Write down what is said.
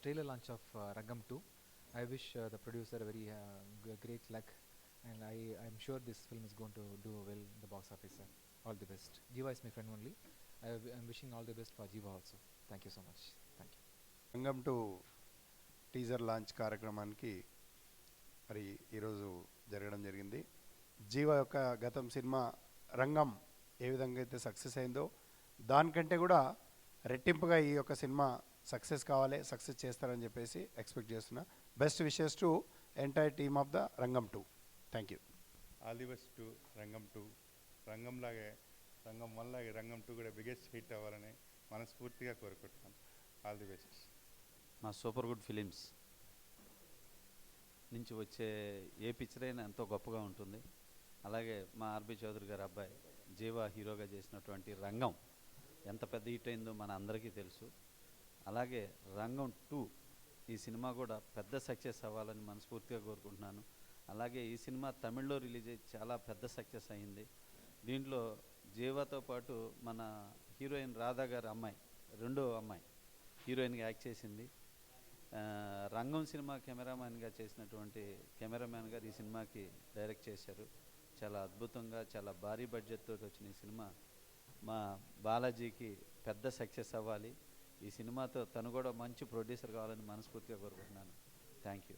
trailer launch of Rangam 2. I wish the producer a very great luck, and I'm sure this film is going to do well in the box office. Sir. All the best. Jiva is my friend only. I'm wishing all the best for Jiva also. Thank you so much. Thank you. రంగం to teaser launch కార్యక్రమానికి మరి ఈరోజు జరగడం జరిగింది. జీవ యొక్క గతం cinema రంగం ఏ విధంగా అయితే సక్సెస్ అయిందో దానికంటే కూడా రెట్టింపుగా ఈ యొక్క సినిమా సక్సెస్ కావాలి, సక్సెస్ చేస్తారని చెప్పేసి ఎక్స్పెక్ట్ చేస్తున్నా. Best wishes to entire team of the రంగం 2. Thank you. All the best to రంగం 2. రంగంలాగే రంగం 1 లాగే రంగం 2 కూడా బిగ్గెస్ట్ హిట్ అవ్వాలని మనస్ఫూర్తిగా కోరుకుంటున్నాను. All the best. మా సూపర్ గుడ్ ఫిలిమ్స్ నుంచి వచ్చే ఏ పిక్చర్ అయినా ఎంతో గొప్పగా ఉంటుంది. అలాగే మా ఆర్బి చౌదరి గారి అబ్బాయి జీవా హీరోగా చేసినటువంటి రంగం ఎంత పెద్ద హిట్ అయిందో మన అందరికీ తెలుసు. అలాగే రంగం 2 ఈ సినిమా కూడా పెద్ద సక్సెస్ అవ్వాలని మనస్ఫూర్తిగా కోరుకుంటున్నాను. అలాగే ఈ సినిమా తమిళ్లో రిలీజ్ అయ్యి చాలా పెద్ద సక్సెస్ అయింది. దీంట్లో జీవాతో పాటు మన హీరోయిన్ రాధా గారి అమ్మాయి, రెండో అమ్మాయి హీరోయిన్గా యాక్ట్ చేసింది. రంగం సినిమా కెమెరామ్యాన్గా చేసినటువంటి కెమెరామ్యాన్ గారు ఈ సినిమాకి డైరెక్ట్ చేశారు. చాలా అద్భుతంగా, చాలా భారీ బడ్జెట్ తోటి వచ్చిన ఈ సినిమా మా బాలాజీకి పెద్ద సక్సెస్ అవ్వాలి. ఈ సినిమాతో తను కూడా మంచి ప్రొడ్యూసర్ కావాలని మనస్ఫూర్తిగా కోరుకుంటున్నాను. Thank you.